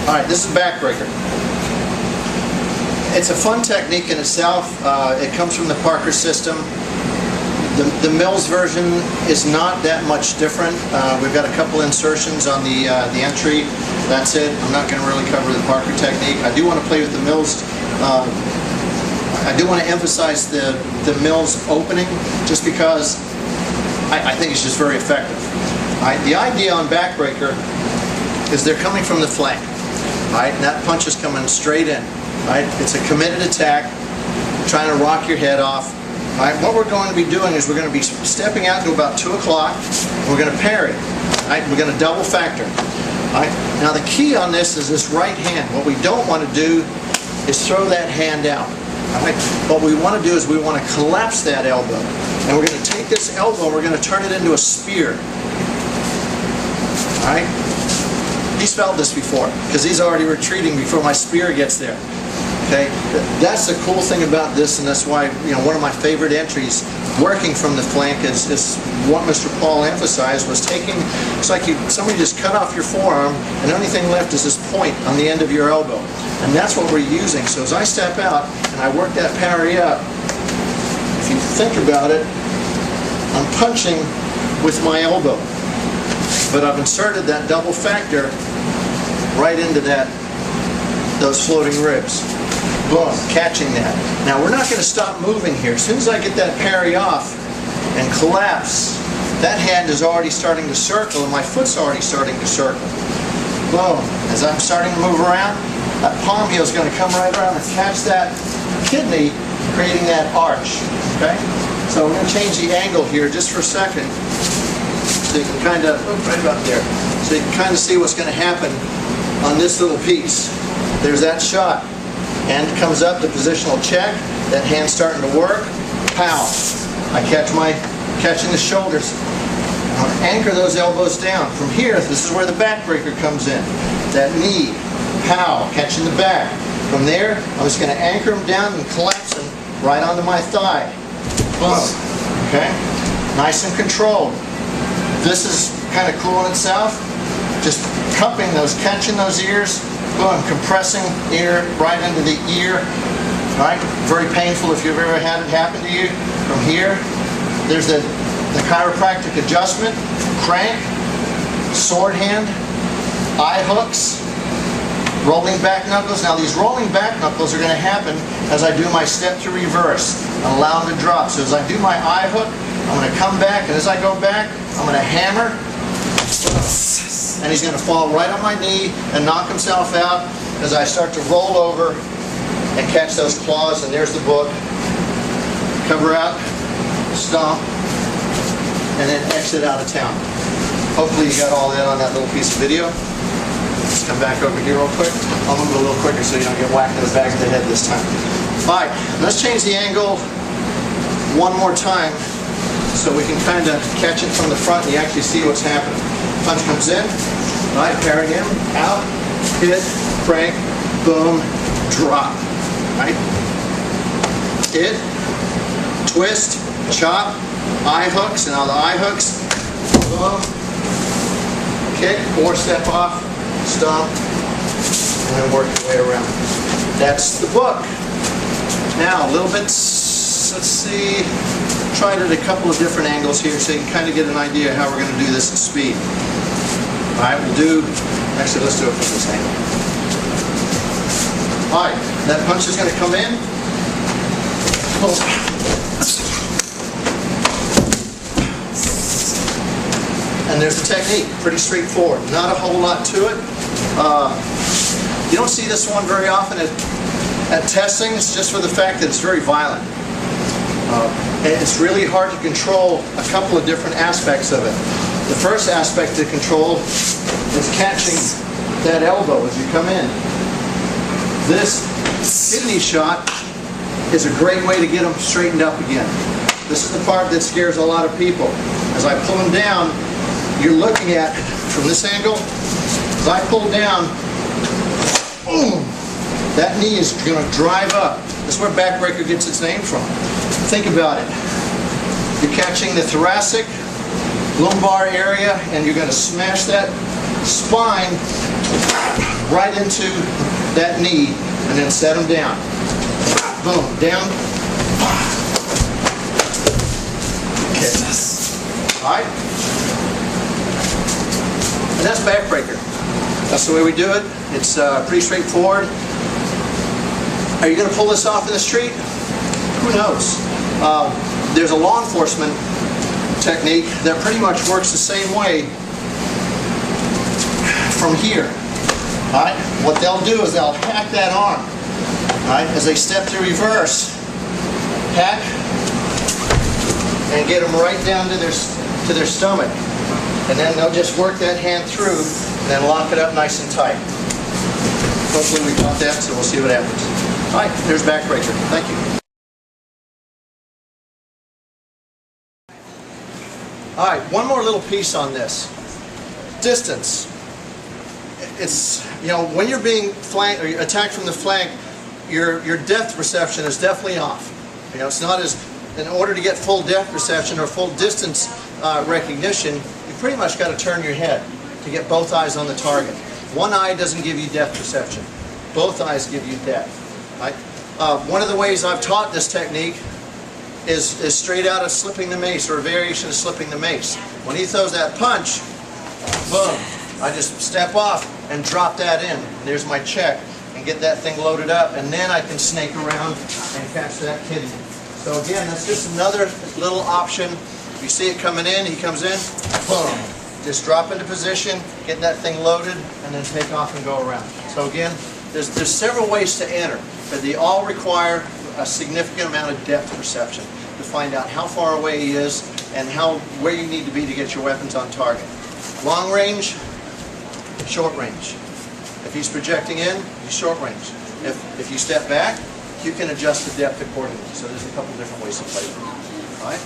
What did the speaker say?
Alright, this is Backbreaker. It's a fun technique in itself. It comes from the Parker system. The Mills version is not that much different. We've got a couple insertions on the entry. That's it. I'm not going to really cover the Parker technique. I do want to play with the Mills. I do want to emphasize the Mills opening, just because I think it's just very effective. The idea on Backbreaker is they're coming from the flank. And that punch is coming straight in. It's a committed attack, trying to rock your head off. What we're going to be doing is we're going to be stepping out to about 2 o'clock. We're going to parry. We're going to double factor. Now the key on this is this right hand. What we don't want to do is throw that hand out. What we want to do is we want to collapse that elbow. And we're going to take this elbow and we're going to turn it into a spear. He's felt this before, because he's already retreating before my spear gets there. Okay, that's the cool thing about this, and that's why, one of my favorite entries, working from the flank, is what Mr. Paul emphasized, was taking, it's like somebody just cut off your forearm, and the only thing left is this point on the end of your elbow. And that's what we're using. So as I step out, and I work that parry up, if you think about it, I'm punching with my elbow. But I've inserted that double factor right into those floating ribs. Boom, catching that. Now we're not going to stop moving here. As soon as I get that parry off and collapse, that hand is already starting to circle and my foot's already starting to circle. Boom. As I'm starting to move around, that palm heel is going to come right around and catch that kidney, creating that arch. Okay? So we're going to change the angle here just for a second. So you can kind of, right about there, so you can kind of see what's going to happen on this little piece. There's that shot. Hand comes up, the positional check, that hand starting to work, pow. I catching the shoulders. I want to anchor those elbows down. From here, this is where the backbreaker comes in. That knee, pow, catching the back. From there, I'm just going to anchor them down and collapse them right onto my thigh. Boom. Okay? Nice and controlled. This is kind of cool in itself. Just cupping those, catching those ears, boom, compressing ear right into the ear. Very painful if you've ever had it happen to you. From here, there's the chiropractic adjustment, crank, sword hand, eye hooks, rolling back knuckles. Now these rolling back knuckles are going to happen as I do my step to reverse and allow them to drop. So as I do my eye hook, I'm going to come back, and as I go back, I'm going to hammer, and he's going to fall right on my knee and knock himself out as I start to roll over and catch those claws, and there's the book. Cover out, stomp, and then exit out of town. Hopefully you got all that on that little piece of video. Let's come back over here real quick. I'll move a little quicker so you don't get whacked in the back of the head this time. Alright, let's change the angle one more time, so we can kind of catch it from the front and you actually see what's happening. Punch comes in, parry him, out, hit, crank, boom, drop. Hit, twist, chop, eye hooks, and now the eye hooks, boom, kick, or step off, stomp, and then work your way around. That's the book. Now a little bit, let's see, try it at a couple of different angles here so you can kind of get an idea how we're going to do this at speed. Alright, let's do it from this angle. Alright, that punch is going to come in. And there's the technique, pretty straightforward. Not a whole lot to it. You don't see this one very often at testings, just for the fact that it's very violent. And it's really hard to control a couple of different aspects of it. The first aspect to control is catching that elbow as you come in. This kidney shot is a great way to get them straightened up again. This is the part that scares a lot of people. As I pull them down, you're looking at, from this angle, as I pull down, boom, that knee is going to drive up. That's where Backbreaker gets its name from. Think about it. You're catching the thoracic, lumbar area, and you're going to smash that spine right into that knee and then set them down. Boom, down. Okay. All right. And that's Backbreaker. That's the way we do it. It's pretty straightforward. Are you going to pull this off in the street? Who knows? There's a law enforcement technique that pretty much works the same way from here. All right? What they'll do is they'll hack that arm. All right? As they step to reverse, hack, and get them right down to their stomach. And then they'll just work that hand through and then lock it up nice and tight. Hopefully we got that, so we'll see what happens. All right, there's Backbreaker. Thank you. All right, one more little piece on this. Distance. It's, when you're being flanked or attacked from the flank, your depth perception is definitely off. It's not as, in order to get full depth perception or full distance recognition, you pretty much got to turn your head to get both eyes on the target. One eye doesn't give you depth perception. Both eyes give you depth. Right? One of the ways I've taught this technique is straight out of slipping the mace, or a variation of slipping the mace. When he throws that punch, boom, I just step off and drop that in. There's my check, and get that thing loaded up, and then I can snake around and catch that kidney. So again, that's just another little option. If you see it coming in, he comes in, boom, just drop into position, get that thing loaded, and then take off and go around. So again, there's several ways to enter, but they all require a significant amount of depth perception to find out how far away he is and where you need to be to get your weapons on target. Long range, short range. If he's projecting in, he's short range. If you step back, you can adjust the depth accordingly. So there's a couple different ways to play with it. All right?